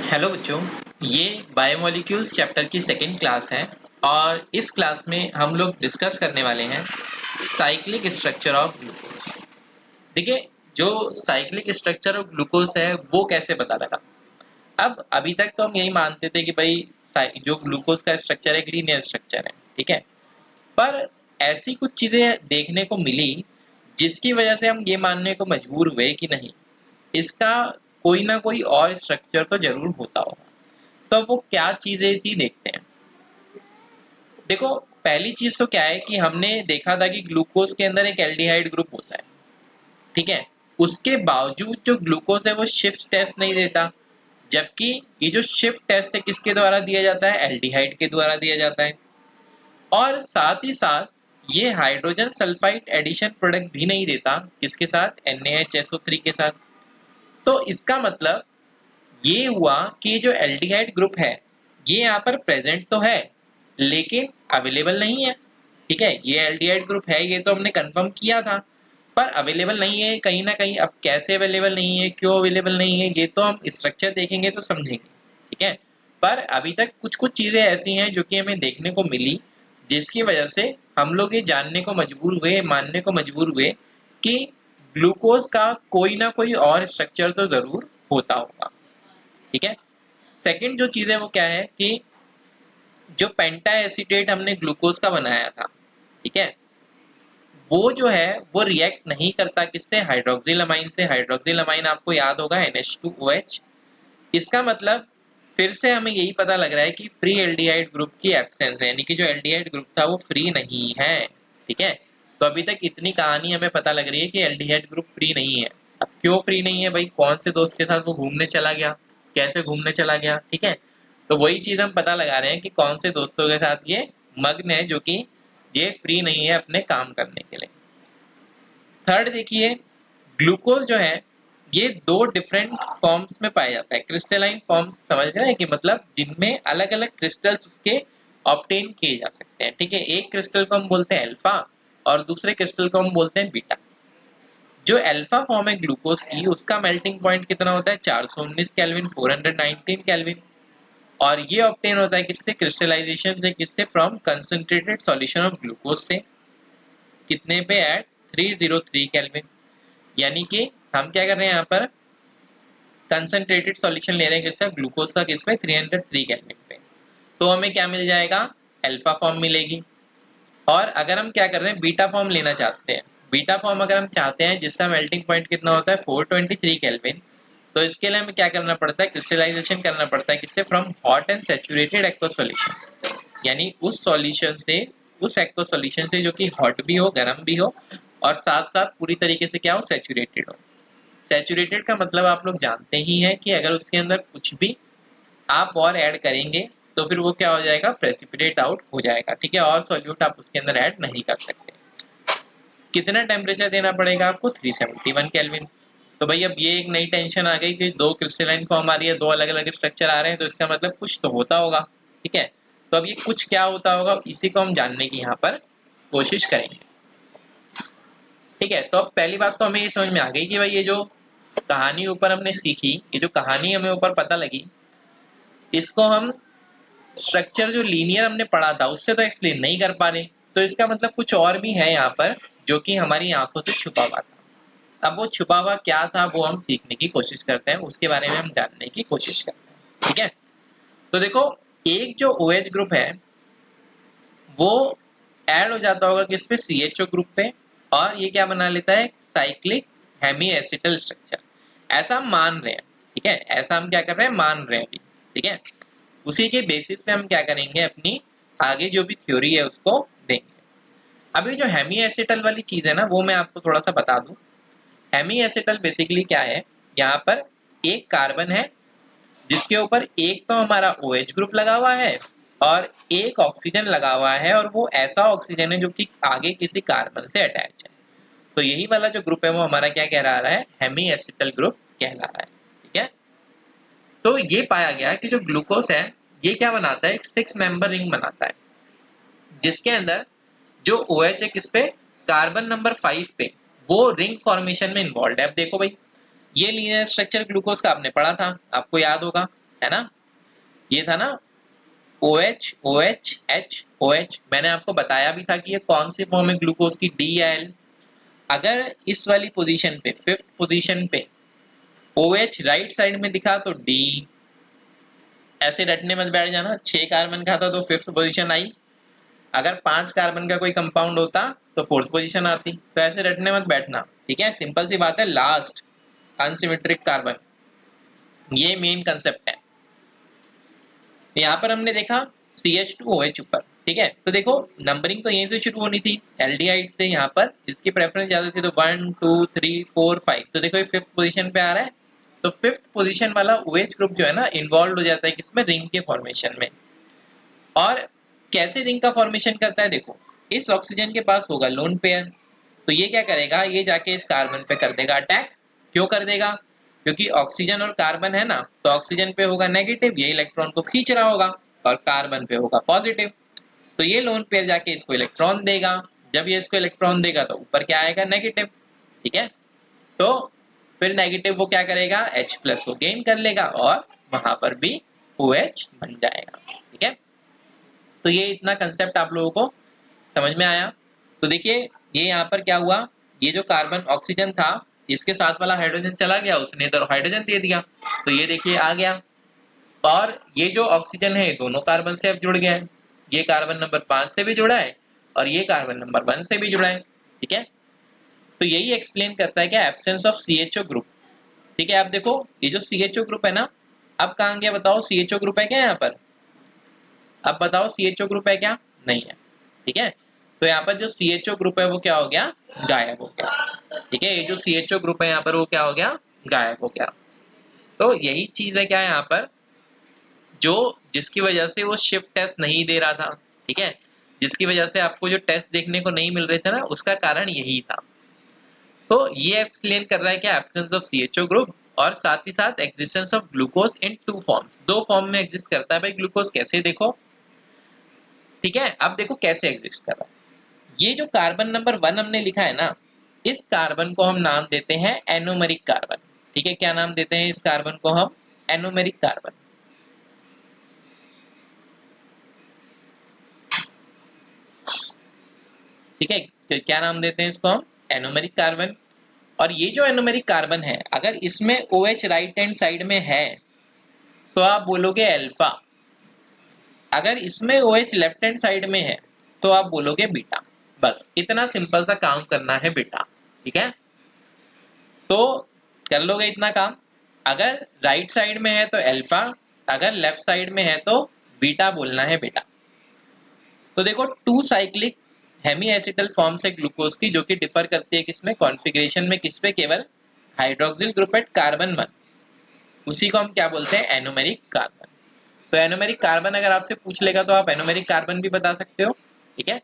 Hello बच्चों, ये biomolecules chapter की सेकेंड क्लास है और इस क्लास में हम लोग डिस्कस करने वाले हैं साइक्लिक स्ट्रक्चर ऑफ ग्लूकोज। देखिए, जो साइक्लिक स्ट्रक्चर ऑफ ग्लूकोज है वो कैसे पता लगा। अब अभी तक तो हम यही मानते थे कि भाई जो ग्लूकोज का स्ट्रक्चर है लीनियर स्ट्रक्चर है, ठीक है। पर ऐसी कुछ चीजें देखने को मिली जिसकी वजह से हम ये मानने को मजबूर हुए कि नहीं, इसका कोई ना कोई और स्ट्रक्चर तो जरूर होता होगा। तो वो क्या चीजें थी देखते हैं। देखो, पहली चीज तो क्या है कि हमने देखा था कि ग्लूकोज के अंदर एक एल्डिहाइड ग्रुप होता है, ठीक है। उसके बावजूद जो ग्लूकोज है वो शिफ्ट टेस्ट नहीं देता, जबकि ये जो शिफ्ट टेस्ट है किसके द्वारा दिया जाता है, एल्डिहाइड के द्वारा दिया जाता है। और साथ ही साथ ये हाइड्रोजन सल्फाइड एडिशन प्रोडक्ट भी नहीं देता, किसके साथ, NaHSO3 के साथ। तो इसका मतलब ये हुआ कि जो एल्डिहाइड ग्रुप है ये यहाँ पर प्रेजेंट तो है लेकिन अवेलेबल नहीं है, ठीक है। ये एल्डिहाइड ग्रुप है, ये तो हमने कंफर्म किया था, पर अवेलेबल नहीं है कहीं ना कहीं। अब कैसे अवेलेबल नहीं है, क्यों अवेलेबल नहीं है, ये तो हम स्ट्रक्चर देखेंगे तो समझेंगे, ठीक है। पर अभी तक कुछ कुछ चीजें ऐसी हैं जो कि हमें देखने को मिली, जिसकी वजह से हम लोग ये जानने को मजबूर हुए, मानने को मजबूर हुए कि ग्लूकोज का कोई ना कोई और स्ट्रक्चर तो जरूर होता होगा, ठीक है। सेकंड जो चीज है वो क्या है कि जो पेंटा एसीटेट हमने ग्लूकोज का बनाया था, ठीक है, वो जो है वो रिएक्ट नहीं करता किससे, हाइड्रोक्सिल अमाइन से। हाइड्रोक्सिल अमाइन आपको याद होगा NH2OH। इसका मतलब फिर से हमें यही पता लग रहा है कि फ्री एल्डिहाइड ग्रुप की एब्सेंस है, यानी कि जो एल्डिहाइड ग्रुप था वो फ्री नहीं है, ठीक है। तो अभी तक इतनी कहानी हमें पता लग रही है कि एल्डिहाइड ग्रुप फ्री नहीं है। अब क्यों फ्री नहीं है भाई, कौन से दोस्त के साथ वो घूमने चला गया, कैसे घूमने चला गया, ठीक है। तो वही चीज हम पता लगा रहे हैं कि कौन से दोस्तों के साथ ये मग्न है जो कि ये फ्री नहीं है अपने काम करने के लिए। थर्ड देखिए, ग्लूकोज जो है ये दो डिफरेंट फॉर्म्स में पाया जाता है। क्रिस्टलाइन फॉर्म्स समझ रहे हैं कि मतलब जिनमें अलग अलग क्रिस्टल्स उसके ऑब्टेन किए जा सकते हैं, ठीक है। एक क्रिस्टल को हम बोलते हैं अल्फा और दूसरे क्रिस्टल को हम बोलते हैं बीटा। जो अल्फा फॉर्म है ग्लूकोज की उसका मेल्टिंग पॉइंट कितना होता है, 419 केल्विन, 419 केल्विन। और ये ऑब्टेन होता है किससे, क्रिस्टलाइजेशन से। किससे, from concentrated solution of glucose से। कितने पे, एट 303 केल्विन। यानी कि हम क्या कर रहे हैं यहाँ पर, कंसंट्रेटेड सॉल्यूशन ले रहे हैं किसका, ग्लूकोज का, किस पे, 303 केल्विन पे। तो हमें क्या मिल जाएगा, अल्फा फॉर्म मिलेगी। और अगर हम क्या कर रहे हैं, बीटा फॉर्म लेना चाहते हैं, बीटा फॉर्म अगर हम चाहते हैं जिसका मेल्टिंग पॉइंट कितना होता है, 423 केल्विन, तो इसके लिए हमें क्या करना पड़ता है, क्रिस्टलाइजेशन करना पड़ता है किससे, from hot and saturated aqueous solution. यानी उस सॉल्यूशन से, उस एक्वस सॉल्यूशन से जो कि हॉट भी हो, गर्म भी हो, और साथ साथ पूरी तरीके से क्या हो, सैचुरेटेड हो। सैचुरेटेड का मतलब आप लोग जानते ही हैं कि अगर उसके अंदर कुछ भी आप और ऐड करेंगे तो फिर वो क्या हो जाएगा, प्रेसिपिटेट आउट हो जाएगा, ठीक है। और सॉल्यूट आप उसके अंदर ऐड नहीं कर सकते। कितना टेम्परेचर देना पड़ेगा आपको, 371 केल्विन। तो भाई अब ये एक नई टेंशन आ गई कि दो क्रिस्टलाइन फॉर्म आ रही है, दो अलग अलग स्ट्रक्चर आ रहे हैं, तो इसका मतलब कुछ तो होता होगा, ठीक है। तो अब ये कुछ क्या होता होगा, इसी को हम जानने की यहाँ पर कोशिश करेंगे, ठीक है। तो अब पहली बात तो हमें ये समझ में आ गई कि भाई ये जो कहानी ऊपर हमने सीखी, ये जो कहानी हमें ऊपर पता लगी, इसको हम स्ट्रक्चर जो लीनियर हमने पढ़ा था उससे तो एक्सप्लेन नहीं कर पा रहे। तो इसका मतलब कुछ और भी है यहाँ पर जो कि हमारी आंखों से छुपा हुआ था। अब वो छुपा हुआ क्या था वो हम सीखने की कोशिश करते हैं, उसके बारे में हम जानने की कोशिश करते हैं, ठीक है। तो देखो, एक जो OH ग्रुप है वो ऐड हो जाता होगा किस पे, CHO ग्रुप पे, और ये क्या बना लेता है, साइक्लिक हेमी एसिटल स्ट्रक्चर। ऐसा हम मान रहे हैं, ठीक है, ऐसा हम क्या कर रहे हैं, मान रहे हैं अभी, ठीक है। उसी के बेसिस पे हम क्या करेंगे, अपनी आगे जो भी थ्योरी है उसको देंगे। अभी जो हेमी एसिटल वाली चीज है ना, वो मैं आपको थोड़ा सा बता दूं। हेमी एसिटल बेसिकली क्या है, यहाँ पर एक कार्बन है जिसके ऊपर एक तो हमारा OH ग्रुप लगा हुआ है और एक ऑक्सीजन लगा हुआ है, और वो ऐसा ऑक्सीजन है जो कि आगे किसी कार्बन से अटैच है। तो यही वाला जो ग्रुप है वो हमारा क्या कह रहा है, हेमी एसिटल ग्रुप कहला रहा है, ठीक है। तो ये पाया गया कि जो ग्लूकोज है ये क्या बनाता है, एक 6 मेंबर रिंग बनाता है, जिसके अंदर जो OH है किस पे, कार्बन नंबर 5 पे, वो रिंग फॉर्मेशन में इन्वॉल्व है। अब देखो भाई, ये लीनियर स्ट्रक्चर ग्लूकोज का आपने पढ़ा था, आपको याद होगा। है ना, ये था ना OH OH H OH। मैंने आपको बताया भी था कि ये कौन सी फॉर्म है ग्लूकोज की, डी या एल। अगर इस वाली पोजीशन पे, फिफ्थ पोजीशन पे OH राइट साइड में दिखा तो डी। ऐसे रटने मत बैठ जाना, 6 कार्बन का था तो फिफ्थ पोजीशन आई, अगर 5 कार्बन का कोई कंपाउंड होता तो फोर्थ पोजीशन आती। तो ऐसे रटने मत बैठना, ठीक है, सिंपल सी बात है, लास्ट अनसिमेट्रिक कार्बन, ये मेन कंसेप्ट है। यहाँ पर हमने देखा CH2OH ऊपर, ठीक है। तो देखो नंबरिंग तो यहीं से शुरू होनी थी, एल्डिहाइड से। यहाँ पर इसकी प्रेफरेंस ज्यादा थी तो 1 2 3 4 5, तो देखो ये फिफ्थ पोजीशन पे आ रहा है। तो फिफ्थ पोजीशन वाला OH ग्रुप जो है ना, इन्वॉल्व हो जाता है किसमें, रिंग के फॉर्मेशन में। और कैसे रिंग का फॉर्मेशन करता है, देखो इस ऑक्सीजन के पास होगा लोन पेयर, तो ये क्या करेगा, ये जाके इस कार्बन पे कर देगा अटैक। क्यों कर देगा, क्योंकि ऑक्सीजन और कार्बन है ना, तो ऑक्सीजन पे होगा नेगेटिव, ये इलेक्ट्रॉन को खींच रहा होगा, और कार्बन पे होगा पॉजिटिव। तो ये लोन पेयर जाके इसको इलेक्ट्रॉन देगा, जब ये इसको इलेक्ट्रॉन देगा तो ऊपर क्या आएगा, नेगेटिव, ठीक है। तो फिर नेगेटिव वो क्या करेगा, H प्लस को गेन कर लेगा और वहां पर भी OH बन जाएगा, ठीक है। तो ये इतना कंसेप्ट आप लोगों को समझ में आया। तो देखिए ये यहाँ पर क्या हुआ, ये जो कार्बन ऑक्सीजन था, इसके साथ वाला हाइड्रोजन चला गया, उसने इधर हाइड्रोजन दे दिया, तो ये देखिए आ गया। और ये जो ऑक्सीजन है दोनों कार्बन से अब जुड़ गया है, ये कार्बन नंबर 5 से भी जुड़ा है और ये कार्बन नंबर 1 से भी जुड़ा है, ठीक है। तो यही एक्सप्लेन करता है क्या, एब्सेंस ऑफ CHO ग्रुप, ठीक है। आप देखो ये जो CHO ग्रुप है ना, अब कहाँ गया बताओ, CHO ग्रुप है क्या यहाँ पर, अब बताओ CHO ग्रुप है क्या, नहीं है, ठीक है। तो यहाँ पर जो CHO ग्रुप है वो क्या हो गया, गायब हो गया, ठीक है। ये जो CHO ग्रुप है यहाँ पर वो क्या हो गया, गायब हो गया। तो यही चीज है क्या यहाँ पर, जो जिसकी वजह से वो शिफ्ट टेस्ट नहीं दे रहा था, ठीक है, जिसकी वजह से आपको जो टेस्ट देखने को नहीं मिल रहे थे ना, उसका कारण यही था। तो ये एक्सप्लेन कर रहा है क्या, एब्सेंस ऑफ CHO ग्रुप, और साथ ही साथ existence of glucose in two form, दो फॉर्म में एग्जिस्ट करता है भाई ग्लूकोज, कैसे देखो, ठीक है। अब देखो कैसे एग्जिस्ट कर रहा है, ये जो कार्बन नंबर 1 हमने लिखा है ना, इस कार्बन को हम नाम देते हैं एनोमेरिक कार्बन, ठीक है। क्या नाम देते हैं इस कार्बन को हम, एनोमेरिक कार्बन, ठीक है। तो क्या नाम देते हैं इसको हम, एनोमेरिक कार्बन। और ये जो एनोमेरिक कार्बन है, अगर इसमें OH राइट हैंड साइड में है तो आप बोलोगे अल्फा, अगर इसमें OH लेफ्ट हैंड साइड में है तो आप बोलोगे बीटा। बस इतना सिंपल सा काम करना है बेटा, ठीक है। तो कर लोगे इतना काम, अगर राइट साइड में है तो अल्फा, अगर लेफ्ट साइड में है तो बीटा बोलना है बेटा। तो देखो two cyclic hemiacetal forms है ग्लूकोज की, जो कि डिफर करती है किसमें, कॉन्फ़िगरेशन में, किस पे, केवल हाइड्रोक्सिल ग्रुप एट कार्बन 1, उसी को हम क्या बोलते हैं, एनोमेरिक कार्बन। तो एनोमेरिक कार्बन अगर आपसे पूछ लेगा तो आप एनोमेरिक कार्बन भी बता सकते हो, ठीक है।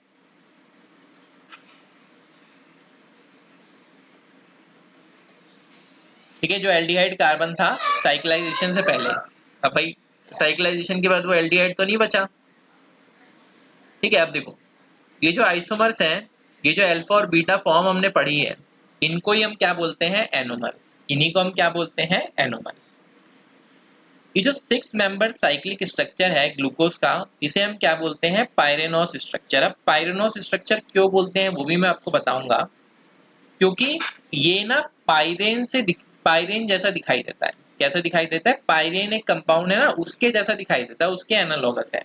ठीक है, जो एल्डिहाइड कार्बन था साइक्लाइजेशन से पहले, अब भाई साइक्लाइजेशन के बाद वो एल्डिहाइड तो नहीं बचा, ठीक है। अब देखो ये जो आइसोमर्स हैं, ये जो अल्फा और बीटा फॉर्म हमने पढ़ी है, इनको ही हम क्या बोलते हैं, एनोमर्स, इन्हीं को हम क्या बोलते हैं, एनोमर्स। ये जो 6 मेंबर साइक्लिक स्ट्रक्चर है ग्लूकोज का, इसे हम क्या बोलते हैं, पाइरेनोस स्ट्रक्चर। अब पाइरेनोस स्ट्रक्चर क्यों बोलते हैं वो भी मैं आपको बताऊंगा, क्योंकि ये ना पाइरेन जैसा दिखाई देता है। कैसा दिखाई देता है, पाइरेन एक कंपाउंड है ना, उसके जैसा दिखाई देता है, उसके एनालॉगस है।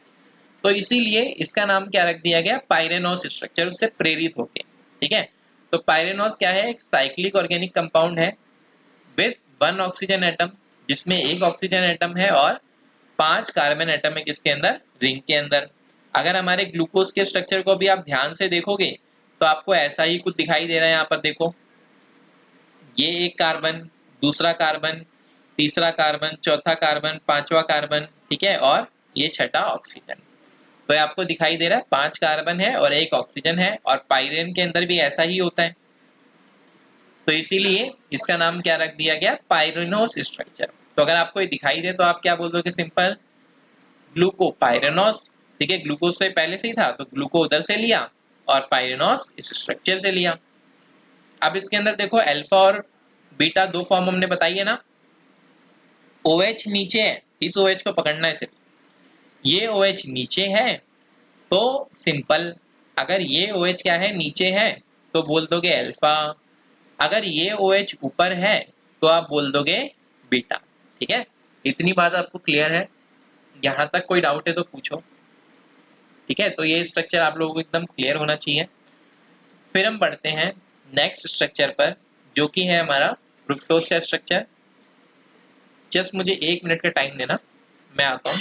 तो इसीलिए इसका नाम क्या रख दिया गया, पाइरेनोस स्ट्रक्चर, उससे प्रेरित होके, ठीक है। तो पाइरेनोस क्या है, एक साइक्लिक ऑर्गेनिक कंपाउंड है विद 1 ऑक्सीजन एटम, जिसमें एक ऑक्सीजन एटम है और 5 कार्बन एटम है किसके अंदर, रिंग के अंदर। अगर हमारे ग्लूकोज के स्ट्रक्चर को भी आप ध्यान से देखोगे तो आपको ऐसा ही कुछ दिखाई दे रहा है। यहाँ पर देखो ये एक कार्बन, दूसरा कार्बन, तीसरा कार्बन, चौथा कार्बन, पांचवा कार्बन, ठीक है, और ये छठा ऑक्सीजन। तो ये आपको दिखाई दे रहा है 5 कार्बन है और एक ऑक्सीजन है, और पाइरेन के अंदर भी ऐसा ही होता है। तो इसीलिए इसका नाम क्या रख दिया गया, पाइरेनोस स्ट्रक्चर। तो अगर आपको ये दिखाई दे तो आप क्या बोल दोगे, सिंपल ग्लूकोपाइरेनोस, ठीक है। ग्लूकोज से पहले से ही था तो ग्लूको उधर से लिया और पाइरेनोस इस स्ट्रक्चर से लिया। अब इसके अंदर देखो अल्फा और बीटा दो फॉर्म हमने बताई है ना, OH नीचे है इस OH को पकड़ना है सिर्फ। ये OH नीचे है तो सिंपल, अगर ये OH क्या है, नीचे है, तो बोल दोगे अल्फा। अगर ये OH ऊपर है तो आप बोल दोगे बीटा। ठीक है, इतनी बात आपको क्लियर है? यहाँ तक कोई डाउट है तो पूछो। ठीक है, तो ये स्ट्रक्चर आप लोगों को एकदम क्लियर होना चाहिए। फिर हम बढ़ते हैं नेक्स्ट स्ट्रक्चर पर, जो कि है हमारा फ्रुक्टोज का स्ट्रक्चर। जस्ट मुझे 1 मिनट का टाइम देना, मैं आता हूँ।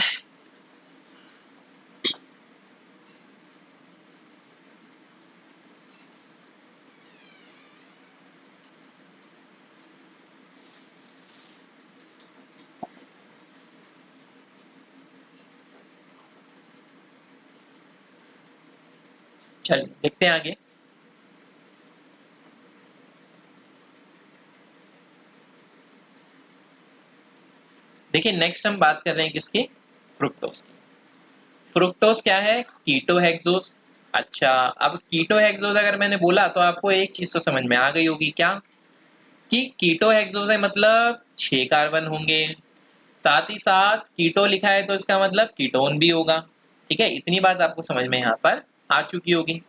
चलिए देखते हैं आगे। देखिए नेक्स्ट हम बात कर रहे हैं किसकी, फ्रुक्टोज की। फ्रुक्टोज क्या है, कीटोहेक्सोज। अच्छा, अब कीटोहेक्सोज अगर मैंने बोला तो आपको एक चीज तो समझ में आ गई होगी, क्या कि कीटोहेक्सोज है मतलब 6 कार्बन होंगे, साथ ही साथ कीटो लिखा है तो इसका मतलब कीटोन भी होगा। ठीक है, इतनी बात आपको समझ में यहाँ पर आ चुकी होगी।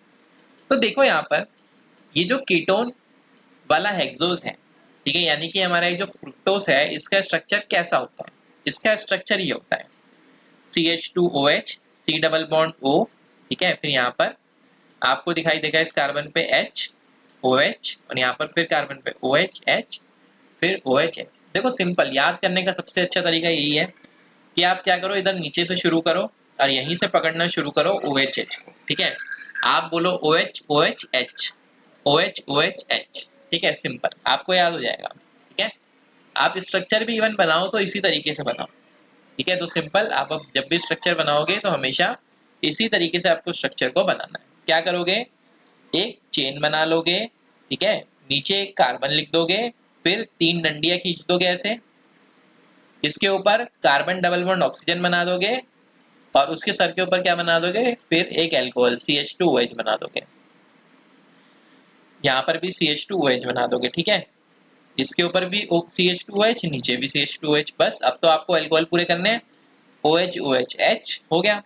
तो देखो यहाँ पर ये जो कीटोन वाला हेक्सोज है, ठीक है, यानी कि हमारा ये जो फ्रुक्टोज है इसका स्ट्रक्चर कैसा होता है, इसका स्ट्रक्चर ये होता है CH2OH, C double bond O। ठीक है, फिर यहाँ पर आपको दिखाई देगा इस कार्बन पे H, OH, और यहाँ पर फिर कार्बन पे OH, H, फिर OH, H। देखो सिंपल, याद करने का सबसे अच्छा तरीका यही है कि आप क्या करो, इधर नीचे से शुरू करो और यहीं से पकड़ना शुरू करो OH, H को। ठीक है, आप बोलो OH, OH, H, OH, OH, H। ठीक है, सिंपल, आपको याद हो जाएगा। ठीक है, आप स्ट्रक्चर भी इवन बनाओ तो इसी तरीके से बनाओ। ठीक है, तो सिंपल, आप अब जब भी स्ट्रक्चर बनाओगे तो हमेशा इसी तरीके से आपको स्ट्रक्चर को बनाना है। क्या करोगे, एक चेन बना लोगे, ठीक है, नीचे एक कार्बन लिख दोगे, फिर 3 डंडियां खींच दोगे ऐसे, इसके ऊपर कार्बन डबल बॉन्ड ऑक्सीजन बना दोगे, और उसके सर के ऊपर क्या बना दोगे, फिर एक एल्कोहल CH2OH बना दोगे। यहाँ पर भी CH2OH बना दोगे। ठीक है, इसके ऊपर भी CH2OH, नीचे भी CH2OH। बस अब तो आपको एल्कोहल पूरे करने हैं। OH, OH, H हो गया।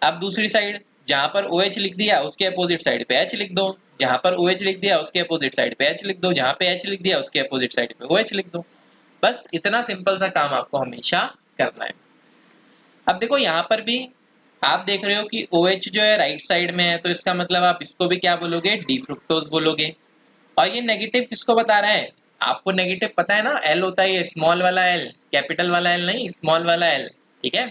अब दूसरी साइड जहां पर OH लिख दिया उसके अपोजिट साइड पे H लिख दो, जहां पर OH लिख दिया उसके अपोजिट साइड पे H लिख दो, जहां पे H लिख दिया उसके अपोजिट साइड पे OH लिख दो। बस इतना सिंपल सा काम आपको हमेशा करना है। अब देखो यहाँ पर भी आप देख रहे हो कि OH जो है राइट साइड में है, तो इसका मतलब आप इसको भी क्या बोलोगे, डी फ्रुक्टोज बोलोगे। और ये नेगेटिव किसको बता रहा है, आपको नेगेटिव पता है ना, एल होता है, ये स्मॉल वाला एल, कैपिटल वाला एल नहीं, स्मॉल वाला एल। ठीक है,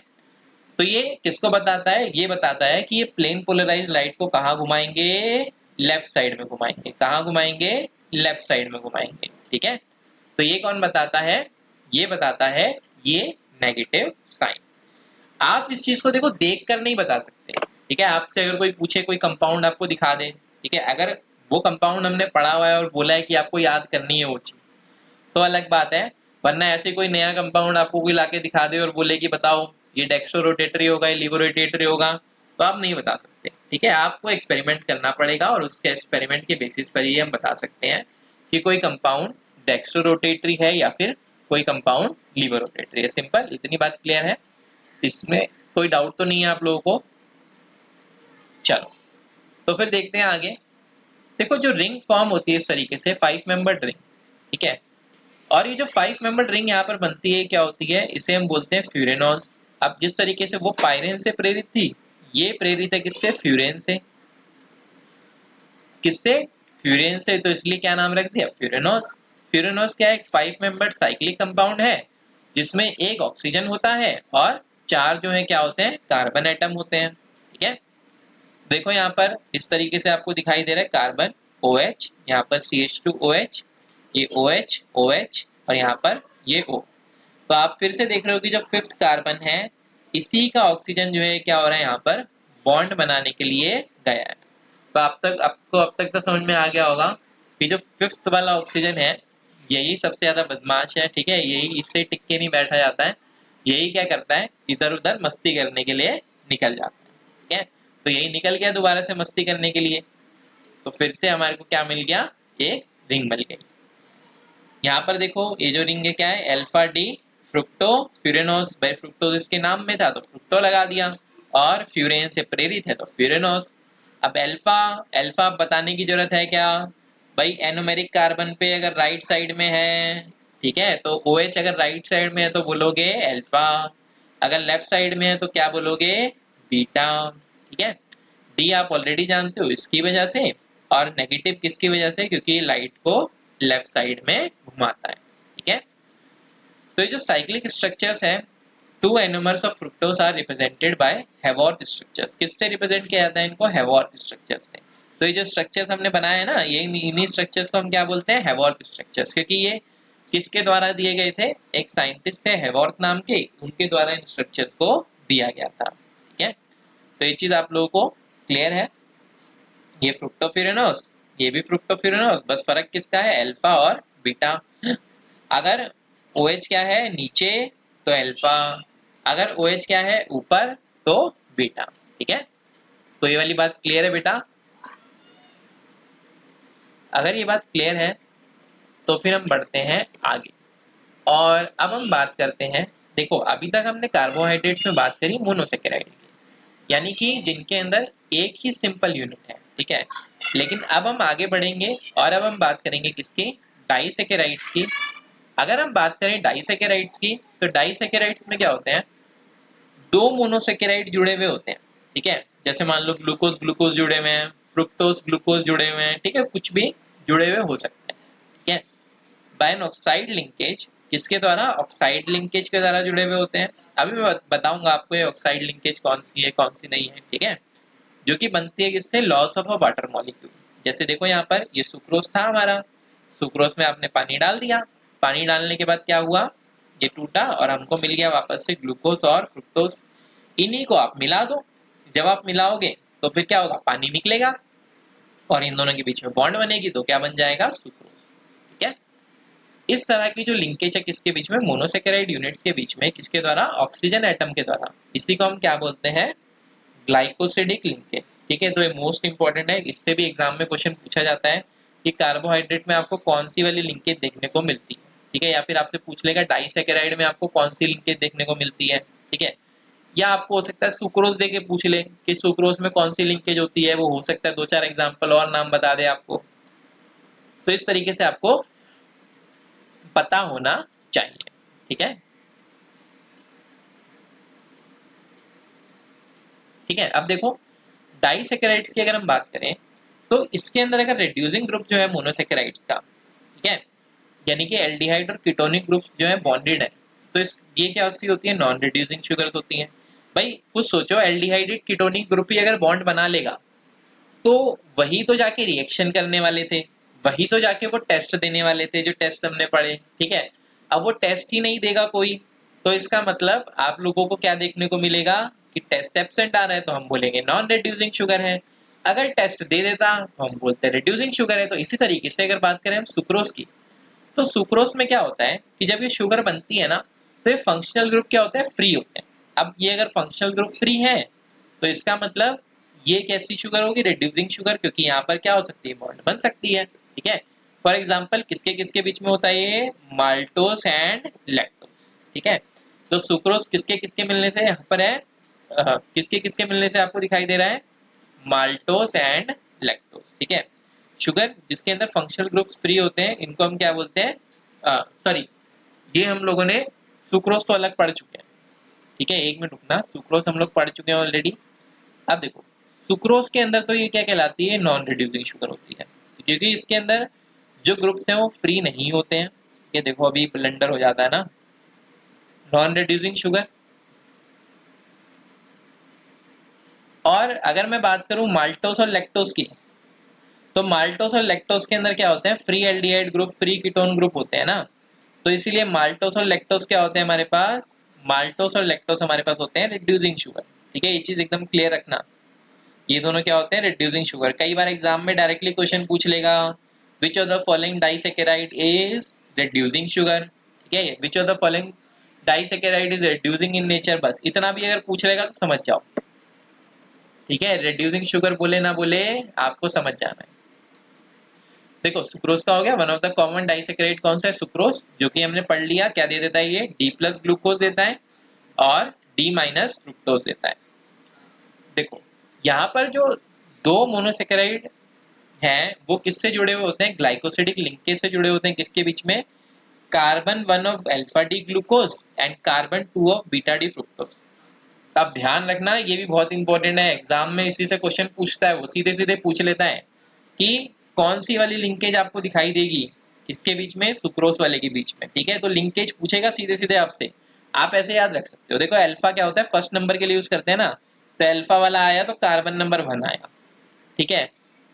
तो ये किसको बताता है, ये बताता है कि ये प्लेन पोलराइज लाइट को कहाँ घुमाएंगे, लेफ्ट साइड में घुमाएंगे। कहाँ घुमाएंगे, लेफ्ट साइड में घुमाएंगे। ठीक है, तो ये कौन बताता है, ये बताता है ये नेगेटिव साइन। आप इस चीज को देखो देख कर नहीं बता सकते। ठीक है, आपसे अगर कोई पूछे, कोई कंपाउंड आपको दिखा दे, ठीक है, अगर वो कंपाउंड हमने पढ़ा हुआ है और बोला है कि आपको याद करनी है वो चीज, तो अलग बात है। वरना ऐसे कोई नया कंपाउंड आपको कोई लाके दिखा दे और बोले कि बताओ ये डेक्स्ट्रो रोटेटरी होगा, ये लिवो रोटेटरी होगा, तो आप नहीं बता सकते। ठीक है, आपको एक्सपेरिमेंट करना पड़ेगा और उसके एक्सपेरिमेंट के बेसिस पर ही हम बता सकते हैं कि कोई कंपाउंड डेक्स्ट्रो रोटेटरी है या फिर कोई कंपाउंड लिवो रोटेटरी है। सिंपल, इतनी बात क्लियर है, इसमें कोई डाउट तो नहीं है आप लोगों को। चलो, तो फिर देखते हैं आगे। देखो जो रिंग फॉर्म होती है इस तरीके से, 5 मेंबर्ड रिंग। ठीक है, और ये जो 5 मेंबर्ड रिंग यहाँ पर बनती है क्या होती है, इसे हम बोलते हैं फ्यूरेनॉल्स। अब जिस तरीके से वो पायरेन से प्रेरित थी, ये प्रेरित है किससे, फ्यूरेन से। किससे, फ्यूरेन से, तो इसलिए क्या नाम रख दिया, फ्यूरेनॉल्स। फ्यूरेनॉल्स क्या है, एक 5 मेंबर्ड साइक्लिक कंपाउंड है जिसमें एक ऑक्सीजन होता है और 4 जो है क्या होते हैं, कार्बन एटम होते हैं। ठीक है, देखो यहाँ पर इस तरीके से आपको दिखाई दे रहा है कार्बन OH, यहाँ पर CH2OH, ये OH, OH, और यहाँ पर ये O। तो आप फिर से देख रहे हो कि जो 5th कार्बन है, इसी का ऑक्सीजन जो है क्या हो रहा है, यहाँ पर बॉन्ड बनाने के लिए गया है। तो आपको अब तक तो समझ में आ गया होगा कि जो 5th वाला ऑक्सीजन है, यही सबसे ज्यादा बदमाश है। ठीक है, यही, इससे टिक के नहीं बैठा जाता है, यही क्या करता है, इधर उधर मस्ती करने के लिए निकल जाता है। ठीक है, तो यही निकल गया दोबारा से मस्ती करने के लिए, तो फिर से हमारे को क्या मिल गया, एक रिंग मिल गई। यहाँ पर देखो ये जो रिंग है क्या है, अल्फा डी फ्रुक्टो फ्यूरेनोस, भाई फ्रुक्टोज इसके नाम में था तो फ्रुक्टो लगा दिया, और फ्यूरेन से प्रेरित है तो फ्यूरेनोस। अब अल्फा, अल्फा बताने की जरूरत है क्या? भाई एनोमेरिक कार्बन पे अगर राइट साइड में है, ठीक है, तो OH अगर राइट साइड में है तो बोलोगे अल्फा, अगर लेफ्ट साइड में है तो क्या बोलोगे? बीटा। ठीक है, डी आप ऑलरेडी जानते हो इसकी वजह से, और नेगेटिव किसकी वजह से? क्योंकि लाइट को लेफ्ट साइड में घुमाता है। ठीक है, तो ये जो साइक्लिक स्ट्रक्चर्स हैं, two anomers of fructose are represented by Haworth structures. किससे रिप्रेजेंट किया जाता है इनको? हैवॉर्थ स्ट्रक्चर्स से। तो ये जो स्ट्रक्चर्स हमने बनाए हैं ना, ये इन्हीं स्ट्रक्चर्स को हम क्या बोलते हैं? हैवॉर्थ स्ट्रक्चर्स, क्योंकि ये किसके द्वारा दिए गए थे? एक साइंटिस्ट थे हैवॉर्थ नाम के, उनके द्वारा इन स्ट्रक्चर्स को दिया गया था। ठीक है, तो ये चीज आप लोगों को क्लियर है? ये फ्रुक्टोफिरेनोस, ये भी फ्रुक्टोफिरेनोस, बस फर्क किसका है? अल्फा और बीटा। अगर OH क्या है नीचे तो अल्फा, अगर OH क्या है ऊपर तो बीटा। ठीक है, तो ये वाली बात क्लियर है बेटा? अगर ये बात क्लियर है तो फिर हम बढ़ते हैं आगे, और अब हम बात करते हैं, देखो अभी तक हमने कार्बोहाइड्रेट्स में बात करी मोनोसेकेराइड की, यानी कि जिनके अंदर एक ही सिंपल यूनिट है। ठीक है, लेकिन अब हम आगे बढ़ेंगे और अब हम बात करेंगे किसकी? डाइसेकेराइड्स की। अगर हम बात करें डाइसेकेराइड्स की, तो डाइसेकेराइड्स में क्या होते हैं? दो मोनोसेकेराइड जुड़े हुए होते हैं। ठीक है, जैसे मान लो ग्लूकोज ग्लूकोज जुड़े हुए हैं, फ्रुक्टोज ग्लूकोज जुड़े हुए हैं, ठीक है, कुछ भी जुड़े हुए हो सकते हैं। ठीक है, बाय एन ऑक्साइड लिंकेज, किसके द्वारा? ऑक्साइड लिंकेज के द्वारा जुड़े हुए होते हैं। अभी मैं बताऊंगा आपको ये ऑक्साइड लिंकेज कौन सी है कौन सी नहीं है। ठीक है, जो कि बनती है किससे? Loss of a water molecule. जैसे देखो यहाँ पर ये सुक्रोज था हमारा, सुक्रोज में आपने पानी डाल दिया, पानी डालने के बाद क्या हुआ? ये टूटा और हमको मिल गया वापस से ग्लूकोज और फ्रुक्टोज। इन्हीं को आप मिला दो, जब आप मिलाओगे तो फिर क्या होगा? पानी निकलेगा और इन दोनों के बीच में बॉन्ड बनेगी तो क्या बन जाएगा? सुक्रोज। ठीक है, इस तरह की जो लिंकेज है किसके बीच में? मोनोसेकेराइड यूनिट्स के बीच में, किसके द्वारा? ऑक्सीजन एटम के द्वारा। इसी को हम क्या बोलते हैं? Glycosidic linkage. ठीक है, तो ये मोस्ट इंपॉर्टेंट है, इससे भी एग्जाम में क्वेश्चन पूछा जाता है कि कार्बोहाइड्रेट में आपको कौन सी वाली लिंकेज देखने को मिलती है। ठीक है, या फिर आपसे पूछ लेगा डाइसेकेराइड में आपको कौन सी लिंकेज देखने को मिलती है। ठीक है, या आपको हो सकता है सुक्रोज दे के पूछ ले कि सुक्रोज में कौन सी लिंकेज होती है, वो हो सकता है दो चार एग्जाम्पल और नाम बता दे आपको। तो इस तरीके से आपको पता होना चाहिए। ठीक है, ठीक है, अब देखो डाइसेकेराइड्स की अगर हम बात करें तो इसके अंदर अगर रिड्यूसिंग ग्रुप जो है मोनोसेकेराइड्स का, ठीक है, यानी कि एल्डिहाइड और कीटोनिक ग्रुप्स जो है बॉन्डेड है, तो इस ये क्या सी होती है? नॉन रिड्यूसिंग शुगर्स होती हैं। भाई कुछ सोचो, एल्डिहाइड कीटोनिक ग्रुप ही अगर बॉन्ड बना लेगा तो वही तो जाके रिएक्शन करने वाले थे, वही तो जाके वो टेस्ट देने वाले थे जो टेस्ट हमने पढ़े। ठीक है, अब वो टेस्ट ही नहीं देगा कोई, तो इसका मतलब आप लोगों को क्या देखने को मिलेगा कि टेस्ट एब्सेंट आ रहा है, तो हम बोलेंगे नॉन रिड्यूसिंग शुगर है। अगर टेस्ट दे देता तो हम बोलते हैं रिड्यूसिंग शुगर है। तो इसी तरीके से अगर बात करें हम सुक्रोज की, तो सुक्रोज में क्या होता है कि जब ये शुगर बनती है ना, तो ये फंक्शनल ग्रुप क्या होता है? फ्री होते हैं। अब ये अगर फंक्शनल ग्रुप फ्री है तो इसका मतलब ये कैसी शुगर होगी? रिड्यूसिंग शुगर, क्योंकि यहाँ पर क्या हो सकती है? बॉन्ड बन सकती है। ठीक है, फॉर एग्जाम्पल किसके किसके बीच में होता है? ये माल्टोस एंड लैक्टोस। ठीक है, तो सुक्रोज किसके किसके मिलने से यहाँ पर है? किसके किसके मिलने से आपको दिखाई दे रहा है? Maltose and lactose. ठीक है, शुगर जिसके अंदर फंक्शनल ग्रुप्स फ्री होते हैं इनको हम क्या बोलते हैं? सॉरी, ये हम लोगों ने सुक्रोज तो अलग पढ़ चुके हैं। ठीक है, एक मिनट रुकना, सुक्रोज हम लोग पढ़ चुके हैं ऑलरेडी। अब देखो सुक्रोज के अंदर तो ये क्या कहलाती है? नॉन रिड्यूसिंग शुगर होती है, क्योंकि इसके अंदर जो ग्रुप्स हैं वो फ्री नहीं होते हैं। ये देखो अभी ब्लेंडर हो जाता है ना, नॉन रिड्यूसिंग शुगर। और अगर मैं बात करूं माल्टोस और लैक्टोस की, तो माल्टोस और लैक्टोस के अंदर क्या होते हैं? Free aldehyde group, free ketone group होते हैं ना, तो इसीलिए माल्टोस और लैक्टोस क्या होते हैं हमारे पास? माल्टोस और लैक्टोस हमारे पास होते हैं रिड्यूसिंग शुगर। ठीक है, ये चीज एकदम क्लियर रखना, ये दोनों क्या होते हैं? Reducing sugar. कई बार एग्जाम में डायरेक्टली क्वेश्चन पूछ लेगा, which of the following disaccharide is reducing sugar. ठीक है, which of the following disaccharide is reducing in nature, बस इतना भी अगर पूछ लेगा तो समझ जाओ। ठीक है, रिड्यूसिंग शुगर बोले ना बोले आपको समझ जाना है। देखो सुक्रोज का हो गया, one of the common disaccharide कौन सा है, सुक्रोज, जो कि हमने पढ़ लिया क्या दे देता है, ये डी प्लस ग्लूकोज देता है और डी माइनस फ्रुक्टोज देता है। देखो यहाँ पर जो दो मोनोसेकेराइड हैं वो किससे जुड़े हुए होते हैं, ग्लाइकोसिडिक लिंकेज से जुड़े होते हैं, किसके बीच में, carbon 1 of alpha D glucose and carbon 2 of beta D fructose. अब ध्यान रखना ये भी बहुत इंपॉर्टेंट है, एग्जाम में इसी से क्वेश्चन पूछता है, वो सीधे सीधे पूछ लेता है कि कौन सी वाली लिंकेज आपको दिखाई देगी, किसके बीच में, सुक्रोज वाले के बीच में। ठीक है, तो लिंकेज पूछेगा सीधे सीधे आपसे, आप ऐसे याद रख सकते हो। देखो अल्फा क्या होता है, फर्स्ट नंबर के लिए यूज करते हैं ना, तो अल्फा वाला आया तो कार्बन नंबर 1 आया, ठीक है,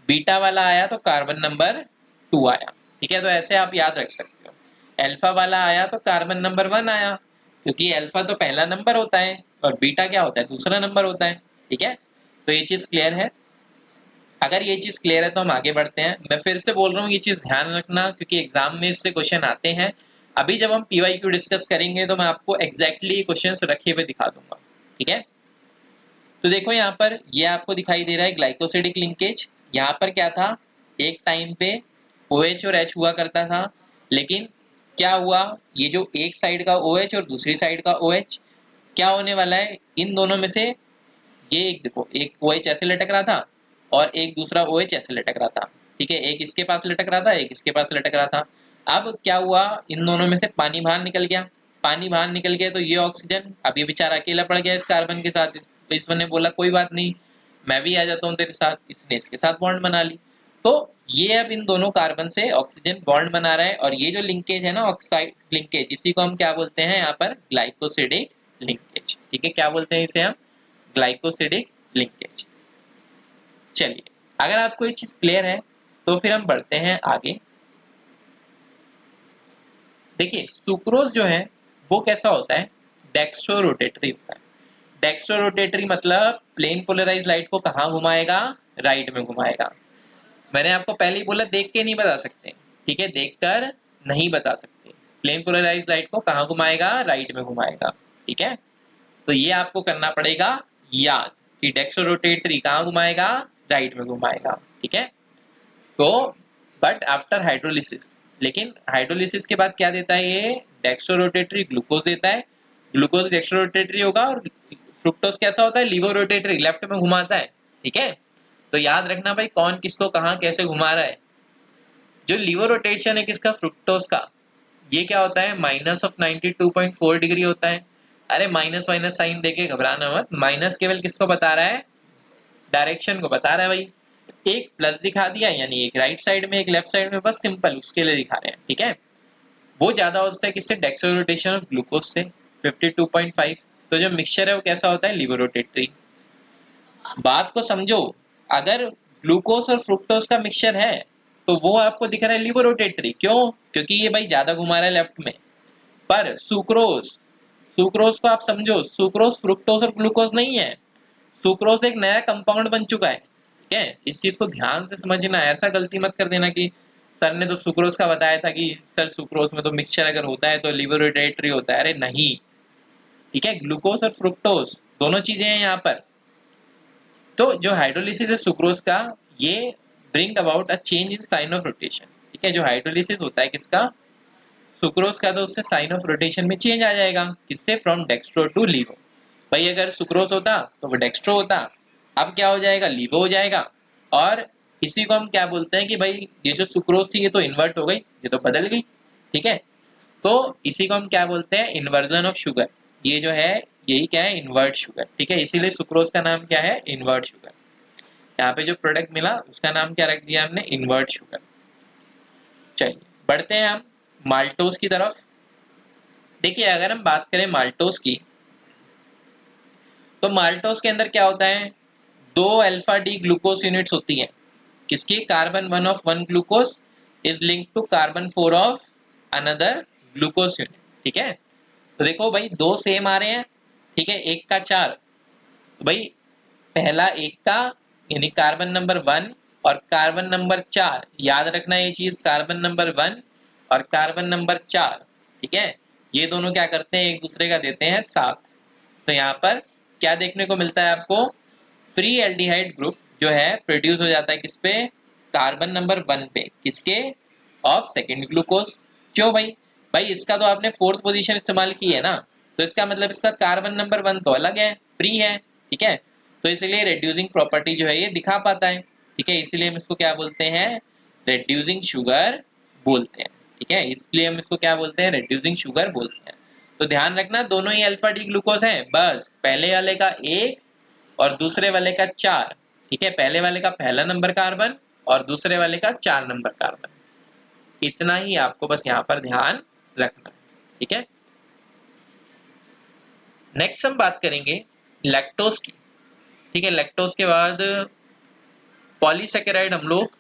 बीटा वाला आया तो कार्बन नंबर 2 आया। ठीक है, तो ऐसे आप याद रख सकते हो, अल्फा वाला आया तो कार्बन नंबर 1 आया, क्योंकि अल्फा तो पहला नंबर होता है और बीटा क्या होता है, दूसरा नंबर होता है। ठीक है, तो ये चीज क्लियर है। अगर ये चीज क्लियर है तो हम आगे बढ़ते हैं। मैं फिर से बोल रहा हूँ ये चीज ध्यान रखना, क्योंकि एग्जाम में इससे क्वेश्चन आते हैं। अभी जब हम पीवाईक्यू डिस्कस करेंगे तो मैं आपको एग्जैक्टली क्वेश्चन रखे हुए दिखा दूंगा। ठीक है, तो देखो यहाँ पर ये आपको दिखाई दे रहा है ग्लाइकोसिडिक लिंकेज। यहाँ पर क्या था, एक टाइम पे OH और H हुआ करता था, लेकिन क्या हुआ, ये जो एक साइड का OH और दूसरी साइड का OH क्या होने वाला है, इन दोनों में से ये एक देखो, एक OH ऐसे लटक रहा था और एक दूसरा OH ऐसे लटक रहा था। ठीक है, एक इसके पास लटक रहा था, एक इसके पास लटक रहा था। अब क्या हुआ, इन दोनों में से पानी बाहर निकल गया, पानी बाहर निकल गया तो ये ऑक्सीजन, अब ये बेचारा अकेला पड़ गया इस कार्बन के साथ। ईश्वर ने बोला कोई बात नहीं, मैं भी आ जाता हूँ तेरे साथ, इसने इसके साथ बॉन्ड बना ली। तो ये अब इन दोनों कार्बन से ऑक्सीजन बॉन्ड बना रहा है, और ये जो लिंकेज है ना, ऑक्साइड लिंकेज, इसी को हम क्या बोलते हैं यहाँ पर, ग्लाइकोसिडिक लिंकेज। ठीक है, क्या बोलते हैं इसे हम, ग्लाइकोसिडिक लिंकेज। चलिए, अगर आपको ये चीज क्लियर है तो फिर हम बढ़ते हैं आगे। देखिए सुक्रोज जो है वो कैसा होता है, डेक्स्ट्रो रोटेटरी होता है। डेक्स्ट्रो रोटेटरी मतलब प्लेन पोलराइज लाइट को कहाँ घुमाएगा, राइट में घुमाएगा। मैंने आपको पहले ही बोला देख के नहीं बता सकते, ठीक है, देखकर नहीं बता सकते। प्लेन पोलराइज लाइट को कहाँ घुमाएगा, राइट में घुमाएगा। ठीक है, तो ये आपको करना पड़ेगा याद कि डेक्स्ट्रो रोटेटरी कहाँ घुमाएगा, राइट में घुमाएगा। ठीक है, तो बट आफ्टर हाइड्रोलिसिस, लेकिन हाइड्रोलिसिस के बाद क्या देता है ये, डेक्स्ट्रो रोटेटरी ग्लूकोज देता है। ग्लूकोज डेक्स्ट्रो रोटेटरी होगा, और फ्रुक्टोज कैसा होता है, लीवो रोटेटरी, लेफ्ट में घुमाता है। ठीक है, तो याद रखना भाई कौन किसको कहाँ कैसे घुमा रहा है। जो लीवो रोटेशन है किसका, फ्रुक्टोज का, ये क्या होता है, -92.4 डिग्री होता है। अरे माइनस माइनस साइन देके घबराना मत, माइनस केवल किसको बता रहा है, डायरेक्शन को बता रहा है भाई। एक प्लस दिखा दिया, यानी एक राइट साइड में एक लेफ्ट साइड में, बस सिंपल उसके लिए दिखा रहे हैं। ठीक है, वो ज्यादा होता है किससे, डेक्सो रोटेशन ऑफ ग्लूकोज से, 52.5। तो जो मिक्सचर है वो कैसा होता है, लीवर रोटेटरी। बात को समझो, अगर ग्लूकोज और फ्रुक्टोज का मिक्सचर है तो वो आपको दिख रहा है लीवर रोटेटरी, क्यों, क्योंकि ये भाई ज्यादा घुमा रहा है लेफ्ट में। पर सुक्रोज, सुक्रोज को आप समझो, सुक्रोज फ्रुक्टोज और ग्लूकोज नहीं है, सुक्रोज एक नया कंपाउंड बन चुका है। ठीक है, इस चीज को ध्यान से समझना, ऐसा गलती मत कर देना कि सर ने तो सुक्रोज का बताया था कि सर सुक्रोज में तो मिक्सचर अगर होता है तो लीवर रोटेटरी होता है। अरे नहीं, ठीक है, ग्लूकोज और फ्रुक्टोज दोनों चीजें हैं यहाँ पर। तो जो हाइड्रोलिसिस है सुक्रोज का, ये bring about a change in sign of rotation. ठीक है, जो हाइड्रोलिसिस होता है किसका, सुक्रोज का, तो उससे साइन ऑफ रोटेशन में चेंज आ जाएगा, किससे, फ्रॉम डेक्स्ट्रो टू लीवो। भाई अगर सुक्रोज होता तो वो डेक्स्ट्रो होता, अब क्या हो जाएगा, लीवो हो जाएगा। और इसी को हम क्या बोलते हैं कि भाई ये जो सुक्रोज थी ये तो इन्वर्ट हो गई, ये तो बदल गई। ठीक है, तो इसी को हम क्या बोलते हैं, इन्वर्जन ऑफ शुगर। ये जो है यही क्या है, इन्वर्ट शुगर। ठीक है, इसीलिए सुक्रोज का नाम क्या है, इन्वर्ट शुगर। यहाँ पे जो प्रोडक्ट मिला उसका नाम क्या रख दिया हमने, इन्वर्ट शुगर। चलिए बढ़ते हैं हम माल्टोज की तरफ। देखिए अगर हम बात करें माल्टोज की, तो माल्टोज के अंदर क्या होता है, दो अल्फा डी ग्लूकोज यूनिट्स होती हैं, किसकी, carbon 1 of 1 glucose is link to carbon 4 of another glucose unit. ठीक है, तो देखो भाई दो सेम आ रहे हैं, ठीक है, एक का 4, तो भाई पहला एक का, यानी कार्बन नंबर 1 और कार्बन नंबर 4, याद रखना ये चीज, कार्बन नंबर 1 और कार्बन नंबर 4। ठीक है, ये दोनों क्या करते हैं, एक दूसरे का देते हैं साथ। तो यहाँ पर क्या देखने को मिलता है आपको, फ्री एल्डिहाइड ग्रुप जो है प्रोड्यूस हो जाता है किस पे, कार्बन नंबर 1 पे, किसके? Of second glucose. क्यों भाई? भाई इसका तो आपने फोर्थ पोजीशन इस्तेमाल की है ना, तो इसका मतलब इसका कार्बन नंबर 1 तो अलग है, फ्री है, ठीक है। तो इसलिए रेड्यूसिंग प्रॉपर्टी जो है ये दिखा पाता है, ठीक है। इसलिए हम इसको क्या बोलते हैं? रेड्यूसिंग शुगर बोलते हैं, ठीक है। इसलिए हम इसको क्या बोलते हैं? रेड्यूसिंग शुगर बोलते हैं। तो ध्यान रखना दोनों ही अल्फा डी ग्लूकोज है, बस पहले वाले का 1 और दूसरे वाले का 4, ठीक है। पहले वाले का पहला नंबर कार्बन और दूसरे वाले का 4 नंबर कार्बन, इतना ही आपको बस यहाँ पर ध्यान रखना, ठीक है। नेक्स्ट हम बात करेंगे लैक्टोज की, ठीक है। लैक्टोज के बाद पॉलीसेकेराइड हम लोग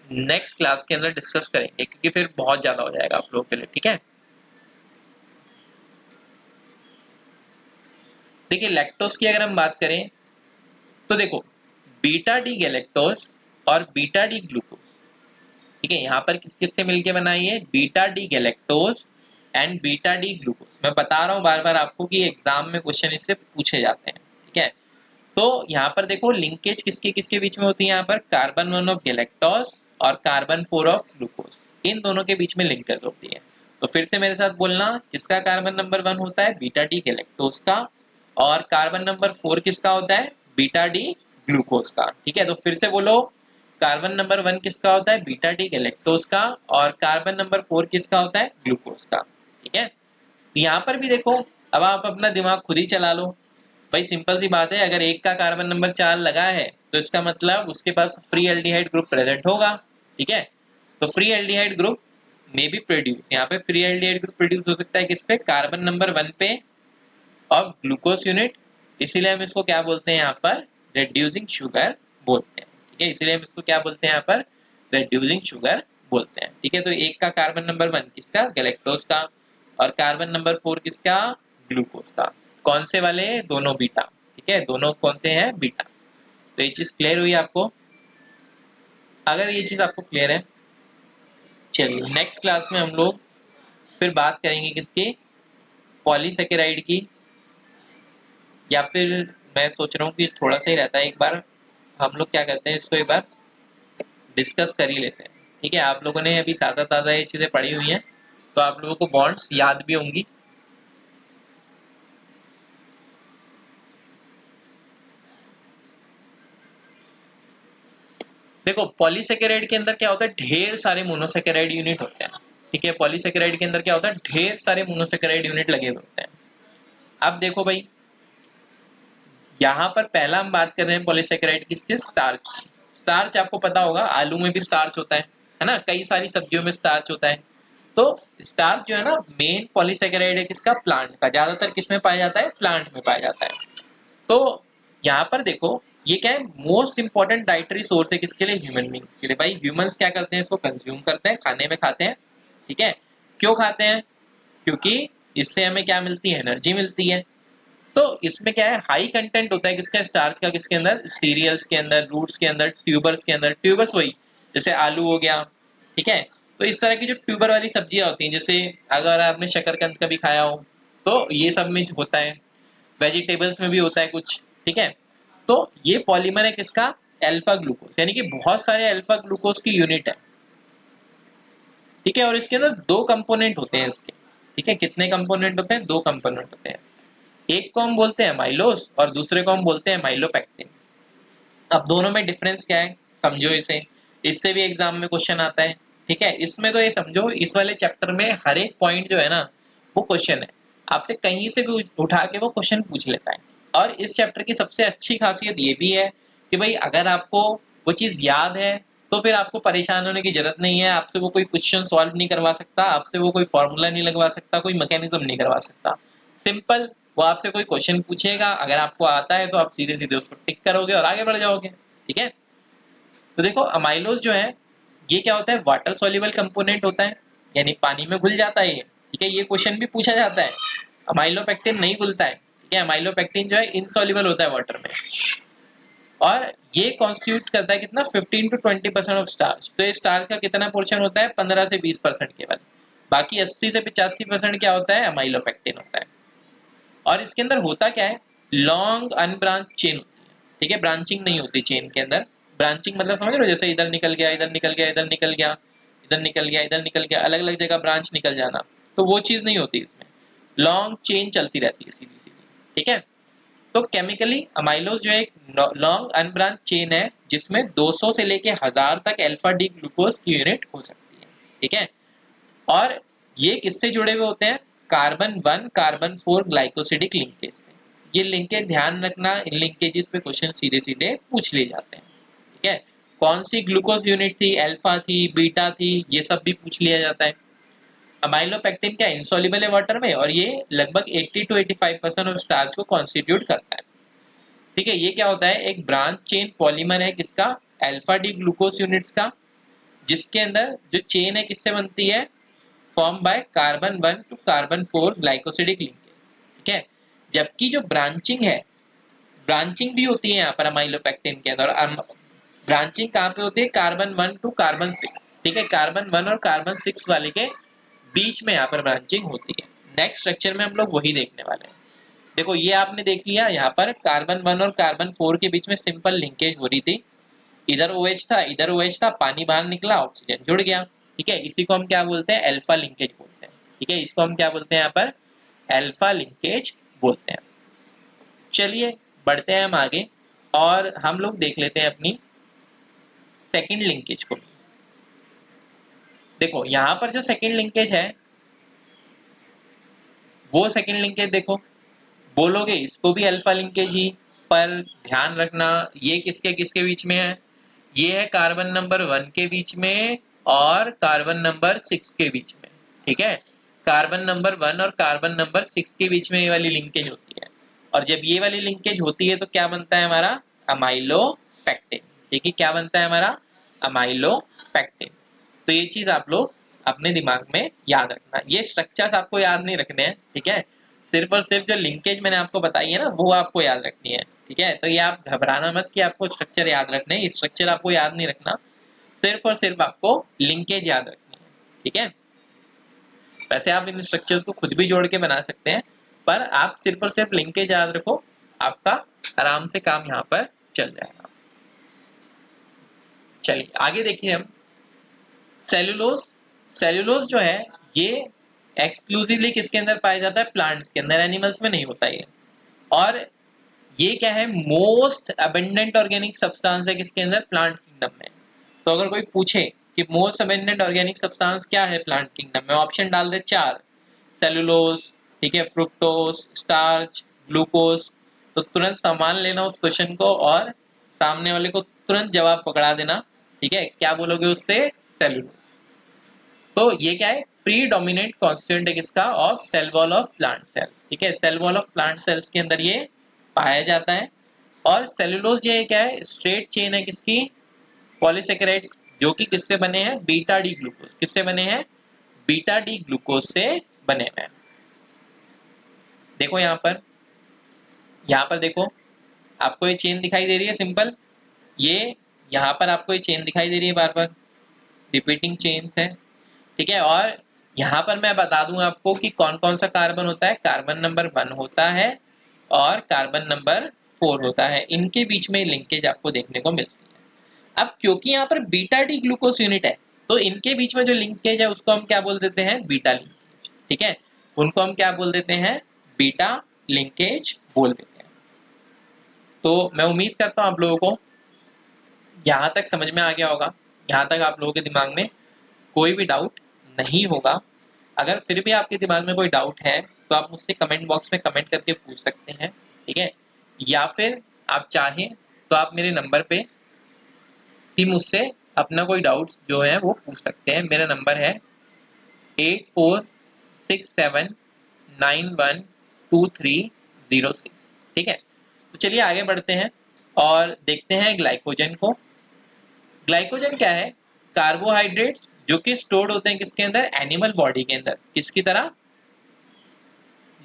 नेक्स्ट क्लास के अंदर डिस्कस करेंगे, क्योंकि फिर बहुत ज्यादा हो जाएगा आप लोगों के लिए, ठीक है। देखिए लैक्टोज की अगर हम बात करें तो देखो बीटा डी गैलेक्टोज और बीटा डी ग्लूकोज, ठीक है, यहाँ पर किस किस से मिलके बनाई है? Beta D galactose and beta D glucose. मैं बता रहा हूँ बार बार आपको कि एग्जाम में क्वेश्चन इससे पूछे जाते हैं, ठीक है। तो यहाँ पर देखो लिंकेज किसके किसके बीच में होती है? यहाँ पर कार्बन 1 ऑफ गैलेक्टोज और कार्बन 4 ऑफ ग्लूकोज, इन दोनों के बीच में लिंकेज होती है। तो फिर से मेरे साथ बोलना, किसका कार्बन नंबर 1 होता है? बीटा डी गैलेक्टोज का। और कार्बन नंबर 4 किसका होता है? बीटा डी ग्लूकोज का, ठीक है। तो फिर से बोलो, कार्बन नंबर 1 किसका होता है? बीटा डी गैलेक्टोज का। और कार्बन नंबर 4 किसका होता है? ग्लूकोज का, ठीक है। यहाँ पर भी देखो, अब आप अपना दिमाग खुद ही चला लो। भाई सिंपल सी बात है, अगर एक का कार्बन नंबर 4 लगा है तो इसका मतलब उसके पास फ्री एल्डिहाइड ग्रुप प्रेजेंट होगा, ठीक है। तो फ्री एल्डिहाइड ग्रुप में बी प्रोड्यूस, यहाँ पे फ्री एल्डिहाइड ग्रुप प्रोड्यूस हो सकता है किस पे? कार्बन नंबर 1 पे ऑफ ग्लूकोज यूनिट। इसीलिए हम इसको क्या बोलते हैं? यहाँ पर रेड्यूसिंग शुगर बोलते हैं, ठीक है। इसीलिए हम इसको क्या बोलते हैं? यहाँ पर रेड्यूसिंग शुगर बोलते हैं, ठीक है। तो एक का कार्बन नंबर 1 किसका? गैलेक्टोज का। और कार्बन नंबर 4 किसका? ग्लूकोज का। कौन से वाले? दोनों बीटा, ठीक है। दोनों कौन से हैं? बीटा। तो ये चीज क्लियर हुई आपको? अगर ये चीज आपको क्लियर है, चलिए नेक्स्ट क्लास में हम लोग फिर बात करेंगे किसकी? पॉलीसेकेराइड की। या फिर मैं सोच रहा हूँ कि थोड़ा सा ही रहता है, एक बार हम लोग क्या करते हैं, इसको एक बार डिस्कस कर ही लेते हैं, ठीक है। आप लोगों ने अभी ताज़ा ताज़ा ये चीज़ें पढ़ी हुई हैं, तो आप लोगों को बॉन्ड्स याद भी होंगी। देखो पॉलीसेकेराइड के अंदर क्या होता है? ढेर सारे मोनोसेकेराइड यूनिट होते हैं, ठीक है। पॉलीसेकेराइड के अंदर क्या होता है? ढेर सारे मोनोसेकेराइड यूनिट लगे हुए होते हैं। अब देखो भाई, यहाँ पर पहला हम बात कर रहे हैं पॉलीसेकेराइड किसके? स्टार्च की। स्टार्च आपको पता होगा, आलू में भी स्टार्च होता है ना, कई सारी सब्जियों में स्टार्च होता है। तो स्टार्च जो है ना, मेन पॉलीसेकेराइड है किसका? प्लांट का। ज्यादातर किसमें पाया जाता है? प्लांट में पाया जाता है। तो यहाँ पर देखो, ये क्या है? मोस्ट इंपॉर्टेंट डाइटरी सोर्स है किसके लिए? ह्यूमन बींग्स के लिए। भाई ह्यूमंस क्या करते हैं? इसको कंज्यूम करते हैं, खाने में खाते हैं, ठीक है। क्यों खाते हैं? क्योंकि इससे हमें क्या मिलती है? एनर्जी मिलती है। तो इसमें क्या है? हाई कंटेंट होता है किसका? स्टार्च का। किसके अंदर? सीरियल्स के अंदर, रूट्स के अंदर, ट्यूबर्स के अंदर। ट्यूबर्स वही जैसे आलू हो गया, ठीक है। तो इस तरह की जो ट्यूबर वाली सब्जियां होती हैं, जैसे अगर आपने शकरकंद कभी खाया हो, तो ये सब में होता है। वेजिटेबल्स में भी होता है कुछ, ठीक है। तो ये पॉलीमर है किसका? अल्फा ग्लूकोज, यानी कि बहुत सारे अल्फा ग्लूकोज की यूनिट है, ठीक है। और इसके अंदर दो कंपोनेंट होते हैं इसके, ठीक है। कितने कंपोनेंट होते हैं? दो कंपोनेंट होते हैं। एक को हम बोलते हैं माइलोस और दूसरे को हम बोलते हैं माइलोपेक्टिन। अब दोनों में डिफरेंस क्या है, समझो इसे। इससे भी एग्जाम में क्वेश्चन आता है, ठीक है। इसमें तो ये समझो, इस वाले चैप्टर में हर एक पॉइंट जो है ना, वो क्वेश्चन है। आपसे कहीं से भी उठा के वो क्वेश्चन पूछ लेता है। और इस चैप्टर की सबसे अच्छी खासियत ये भी है कि भाई अगर आपको वो चीज याद है, तो फिर आपको परेशान होने की जरूरत नहीं है। आपसे वो कोई क्वेश्चन सॉल्व नहीं करवा सकता, आपसे वो कोई फॉर्मूला नहीं लगवा सकता, कोई मैकेनिज्म नहीं करवा सकता। सिंपल, वो आपसे कोई क्वेश्चन पूछेगा, अगर आपको आता है तो आप सीधे सीधे उसको टिक करोगे और आगे बढ़ जाओगे, ठीक है। तो देखो अमाइलोज जो है, ये क्या होता है? वाटर सॉल्युबल कंपोनेंट होता है, यानी पानी में घुल जाता है ये, ठीक है। ये क्वेश्चन भी पूछा जाता है। अमाइलोपेक्टिन नहीं घुलता है, ठीक है। अमाइलोपेक्टिन जो है इनसॉल्युबल होता है वाटर में। और ये कॉन्स्टिट्यूट करता है कितना? 15 to 20% ऑफ स्टार्च। तो ये स्टार्च का कितना पोर्शन होता है? 15 से 20% केवल। बाकी 80 से 85% क्या होता है? अमाइलोपेक्टिन होता है। और इसके अंदर होता क्या है? लॉन्ग अनब्रांच चेन होती है, ठीक है। ब्रांचिंग नहीं होती चेन के अंदर, ब्रांचिंग मतलब समझ रहे हो, जैसे इधर निकल गया, इधर निकल गया, इधर निकल गया, इधर निकल गया, इधर निकल गया, अलग अलग जगह ब्रांच निकल जाना, तो वो चीज नहीं होती इसमें। लॉन्ग चेन चलती रहती है सीधी सीधी, ठीक है। तो केमिकली अमाइलोज जो है एक लॉन्ग अनब्रांच चेन है जिसमें 200 से लेके 1000 तक अल्फा डी ग्लूकोज की यूनिट हो सकती है, ठीक है। और ये किससे जुड़े हुए होते हैं? कार्बन 1 कार्बन 4 ग्लाइकोसिडिक लिंकेज से। ये लिंकेज ध्यान रखना, इन लिंकेजेस पे क्वेश्चन सीधे सीधे पूछ ले जाते हैं, ठीक है। कौन सी ग्लूकोज यूनिट थी, अल्फा थी, बीटा थी, ये सब भी पूछ लिया जाता है। अमाइलोपेक्टिन क्या इंसॉल्युबल है वाटर में, और ये लगभग 80 to 85% ऑफ स्टार्च को कॉन्स्टिट्यूट करता है, ठीक है। ये क्या होता है? एक ब्रांच चेन पॉलीमर है किसका? अल्फा डी ग्लूकोज यूनिट्स का, जिसके अंदर जो चेन है किससे बनती है? Form by carbon 1 to carbon 4 glycosidic linkage, ठीक है। जबकि जो ब्रांचिंग है, ब्रांचिंग भी होती है यहाँ पर अमाइलोपेक्टिन के अंदर। ब्रांचिंग कहाँ पे होती है? कार्बन 1 to कार्बन 6, ठीक है। कार्बन 1 और कार्बन 6 वाले के बीच में यहाँ पर ब्रांचिंग होती है। नेक्स्ट स्ट्रक्चर में हम लोग वही देखने वाले हैं। देखो ये आपने देख लिया, यहाँ पर कार्बन 1 और कार्बन 4 के बीच में सिंपल लिंकेज हो रही थी। इधर OH था, इधर OH था, पानी बाहर निकला, ऑक्सीजन जुड़ गया, ठीक है। इसी को हम क्या बोलते हैं? अल्फा लिंकेज बोलते हैं, ठीक है। इसको हम क्या बोलते हैं यहाँ पर? अल्फा लिंकेज बोलते हैं। चलिए बढ़ते हैं हम आगे, और हम लोग देख लेते हैं अपनी सेकंड लिंकेज को। देखो यहाँ पर जो सेकंड लिंकेज है, वो सेकंड लिंकेज देखो, बोलोगे इसको भी अल्फा लिंकेज ही, पर ध्यान रखना ये किसके किसके बीच में है? ये है कार्बन नंबर 1 के बीच में और कार्बन नंबर 6 के बीच में, ठीक है। कार्बन नंबर 1 और कार्बन नंबर 6 के बीच में ये वाली लिंकेज होती है, और जब ये वाली लिंकेज होती है तो क्या बनता है हमारा? अमाइलोपेक्टिन, ठीक है। क्या बनता है हमारा? अमाइलोपेक्टिन। तो ये चीज आप लोग अपने दिमाग में याद रखना, ये स्ट्रक्चर्स आपको याद नहीं रखने हैं, ठीक है। सिर्फ और सिर्फ जो लिंकेज मैंने आपको बताई है ना, वो आपको याद रखनी है, ठीक है। तो ये आप घबराना मत कि आपको स्ट्रक्चर याद रखने हैं, स्ट्रक्चर आपको याद नहीं रखना, सिर्फ और सिर्फ आपको लिंकेज याद रखनी है, ठीक है। वैसे आप इन स्ट्रक्चर्स को खुद भी जोड़ के बना सकते हैं, पर आप सिर्फ और सिर्फ लिंकेज याद रखो, आपका आराम से काम यहाँ पर चल जाएगा। चलिए आगे देखिए हम सेलुलोज। सेलुलोज जो है ये एक्सक्लूसिवली किसके अंदर पाया जाता है? प्लांट्स के अंदर, एनिमल्स में नहीं होता ये। और ये क्या है? मोस्ट अबेंडेंट ऑर्गेनिक सब्सटेंस है किसके अंदर? प्लांट किंगडम में। तो अगर कोई पूछे कि मोस्ट अबेंडेंट ऑर्गेनिक सब्सटेंस क्या है प्लांट किंगडम में, ऑप्शन डाल दे 4, सेलुलोज, ठीक है, फ्रुक्टोज, स्टार्च, ग्लूकोज, तो तुरंत संभाल लेना उस क्वेश्चन को और सामने वाले को तुरंत जवाब पकड़ा देना, ठीक है। क्या बोलोगे उससे? सेलुलोज। तो ये क्या है? प्री डोमिनेंट कॉन्स्टिट्यूएंट है किसका? Of cell wall of plant cells, ठीक है। Cell wall of plant cells के अंदर ये पाया जाता है। और सेलुलोज ये क्या है? स्ट्रेट चेन है किसकी? पॉलीसेकेराइड्स, जो कि किससे बने हैं? Beta D glucose. किससे बने हैं? बीटा डी ग्लूकोज से बने हुए हैं। देखो यहाँ पर देखो, आपको ये चेन दिखाई दे रही है सिंपल, ये यहाँ पर आपको ये चेन दिखाई दे रही है, बार बार रिपीटिंग चेन्स है, ठीक है। और यहाँ पर मैं बता दूं आपको कि कौन कौन सा कार्बन होता है। कार्बन नंबर 1 होता है और कार्बन नंबर 4 होता है, इनके बीच में लिंकेज आपको देखने को मिलती है। अब क्योंकि यहाँ पर बीटा डी ग्लूकोज यूनिट है, तो इनके बीच में जो लिंकेज है उसको हम क्या बोल देते हैं? बीटा लिंकेज, ठीक है। उनको हम क्या बोल देते हैं? बीटा लिंकेज बोल देते हैं। तो मैं उम्मीद करता हूँ आप लोगों को यहाँ तक समझ में आ गया होगा, यहाँ तक आप लोगों के दिमाग में कोई भी डाउट नहीं होगा। अगर फिर भी आपके दिमाग में कोई डाउट है तो आप मुझसे कमेंट बॉक्स में कमेंट करके पूछ सकते हैं, ठीक है। या फिर आप चाहें तो आप मेरे नंबर पे भी मुझसे अपना कोई डाउट जो है वो पूछ सकते हैं। मेरा नंबर है 8467912306, ठीक है। तो चलिए आगे बढ़ते हैं और देखते हैं ग्लाइकोजन को। ग्लाइकोजन क्या है? कार्बोहाइड्रेट्स जो कि स्टोर्ड होते हैं किसके अंदर? एनिमल बॉडी के अंदर। किसकी तरह?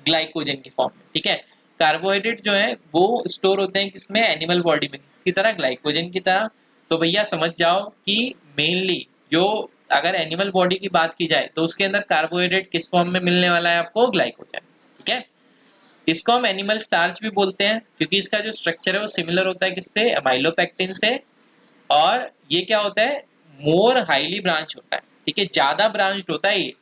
ग्लाइकोजन की फॉर्म में, ठीक है। कार्बोहाइड्रेट जो है वो स्टोर होते हैं किसमें? एनिमल बॉडी में। किसकी तरह? ग्लाइकोजन की तरह। तो भैया समझ जाओ कि मेनली जो अगर एनिमल बॉडी की बात की जाए तो उसके अंदर कार्बोहाइड्रेट किस फॉर्म में मिलने वाला है आपको? ग्लाइकोजन, ठीक है। इसको हम एनिमल स्टार्च भी बोलते हैं क्योंकि इसका जो स्ट्रक्चर है वो सिमिलर होता है किससे? अमाइलोपेक्टिन से। और ये क्या होता है, मोर हाईली ब्रांच होता है, ठीक है, ज्यादा ब्रांच होता है ये,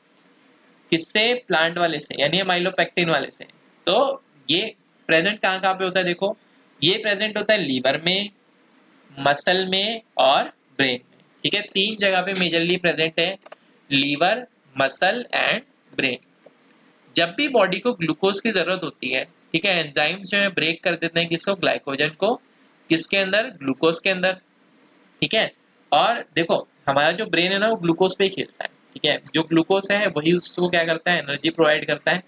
किससे, प्लांट वाले से, यानी माइलोपेक्टिन वाले से। तो ये प्रेजेंट कहाँ कहाँ पे होता है, देखो ये प्रेजेंट होता है लीवर में, मसल में और ब्रेन में, ठीक है, तीन जगह पे मेजरली प्रेजेंट है, लीवर, मसल एंड ब्रेन। जब भी बॉडी को ग्लूकोज की जरूरत होती है, ठीक है, एंजाइम्स जो है ब्रेक कर देते हैं किसको, ग्लाइकोजन को, किसके अंदर, ग्लूकोज के अंदर, ठीक है। और देखो हमारा जो ब्रेन है ना वो ग्लूकोज पे ही खेलता है, ठीक है, जो ग्लूकोज है वही उसको क्या करता है, एनर्जी प्रोवाइड करता है,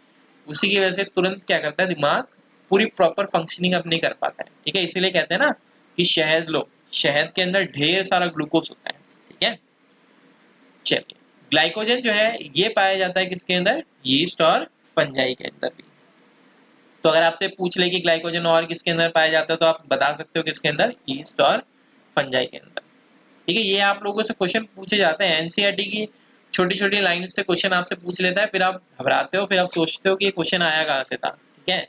उसी की वजह से तुरंत क्या करता है, दिमाग पूरी प्रॉपर फंक्शनिंग अब नहीं कर पाता है, ठीक है, इसीलिए कहते हैं ना कि शहद लो, शहद के अंदर ढेर सारा ग्लूकोज होता है, ठीक है। चलिए, ग्लाइकोजन जो है ये पाया जाता है किसके अंदर, यीस्ट और फंजाई के अंदर भी। तो अगर आपसे पूछ ले कि ग्लाइकोजन और किसके अंदर पाया जाता है, तो आप बता सकते हो किसके अंदर, यीस्ट और फंजाई के अंदर, ठीक है। ये आप लोगों से क्वेश्चन पूछे जाते हैं, एनसीईआरटी की छोटी छोटी लाइन से क्वेश्चन आपसे पूछ लेता है, फिर आप घबराते हो, फिर आप सोचते हो कि ये क्वेश्चन आया कहाँ से था, ठीक है।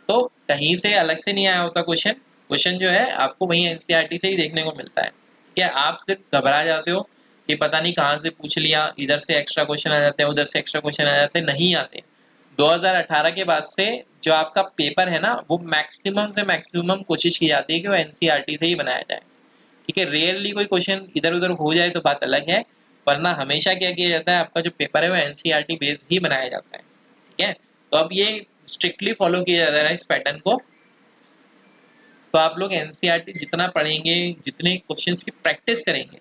तो कहीं से अलग से नहीं आया होता क्वेश्चन, क्वेश्चन जो है आपको वही एनसीईआरटी से ही देखने को मिलता है, ठीक है। आप सिर्फ घबरा जाते हो कि पता नहीं कहाँ से पूछ लिया, इधर से एक्स्ट्रा क्वेश्चन आ जाते हैं, उधर से एक्स्ट्रा क्वेश्चन आ जाते हैं, नहीं आते। 2018 के बाद से जो आपका पेपर है ना वो मैक्सिमम से मैक्सिमम कोशिश की जाती है कि वो एनसीईआरटी से ही बनाया जाए, ठीक है। रेयरली कोई क्वेश्चन इधर उधर हो जाए तो बात अलग है, वरना हमेशा क्या किया जाता है, आपका जो पेपर है वो एनसीईआरटी बेस्ड ही बनाया जाता है, ठीक है। तो अब ये स्ट्रिक्टली फॉलो किया जा रहा है इस पैटर्न को। तो आप लोग एनसीईआरटी जितना पढ़ेंगे, जितने क्वेश्चंस की प्रैक्टिस करेंगे,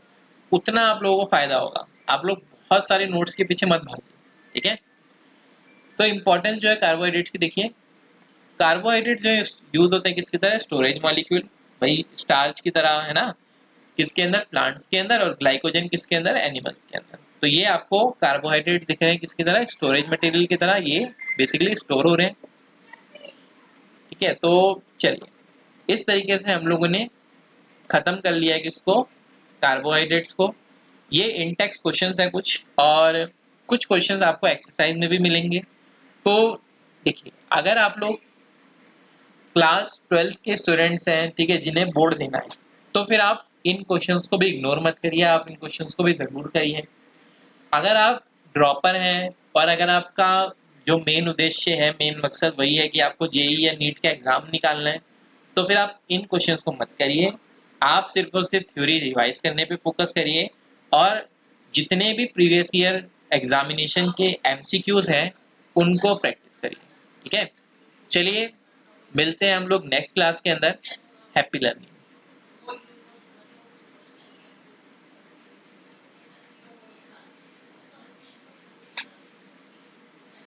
उतना आप लोगों को फायदा होगा। आप लोग बहुत सारे नोट्स के पीछे मत भागिए, ठीक है। तो इंपॉर्टेंस जो है कार्बोहाइड्रेट्स की देखिए, कार्बोहाइड्रेट जो यूज होते हैं किसकी तरह, स्टोरेज मॉलिक्यूल, भाई स्टार्च की तरह है ना, किसके अंदर, प्लांट्स के अंदर, और ग्लाइकोजन किसके अंदर, एनिमल्स के अंदर। तो ये आपको कार्बोहाइड्रेट दिख रहे हैं किसकी तरह, स्टोरेज मटेरियल की तरह, ये बेसिकली स्टोर हो रहे हैं, ठीक है। तो चलिए इस तरीके से हम लोगों ने खत्म कर लिया है किसको, कार्बोहाइड्रेट्स को। ये इंटेक्स क्वेश्चंस है कुछ, और कुछ क्वेश्चंस आपको एक्सरसाइज में भी मिलेंगे। तो देखिए अगर आप लोग क्लास 12 के स्टूडेंट्स हैं, ठीक है, जिन्हें बोर्ड देना है, तो फिर आप इन क्वेश्चंस को भी इग्नोर मत करिए, आप इन क्वेश्चंस को भी जरूर करिए। अगर आप ड्रॉपर हैं और अगर आपका जो मेन उद्देश्य है, मेन मकसद वही है कि आपको जेई या नीट का एग्जाम निकालना है, तो फिर आप इन क्वेश्चंस को मत करिए। आप सिर्फ और सिर्फ थ्योरी रिवाइज करने पे फोकस करिए, और जितने भी प्रीवियस ईयर एग्जामिनेशन के एमसीक्यूज हैं उनको प्रैक्टिस करिए, ठीक है। चलिए मिलते हैं हम लोग नेक्स्ट क्लास के अंदर। Happy learning.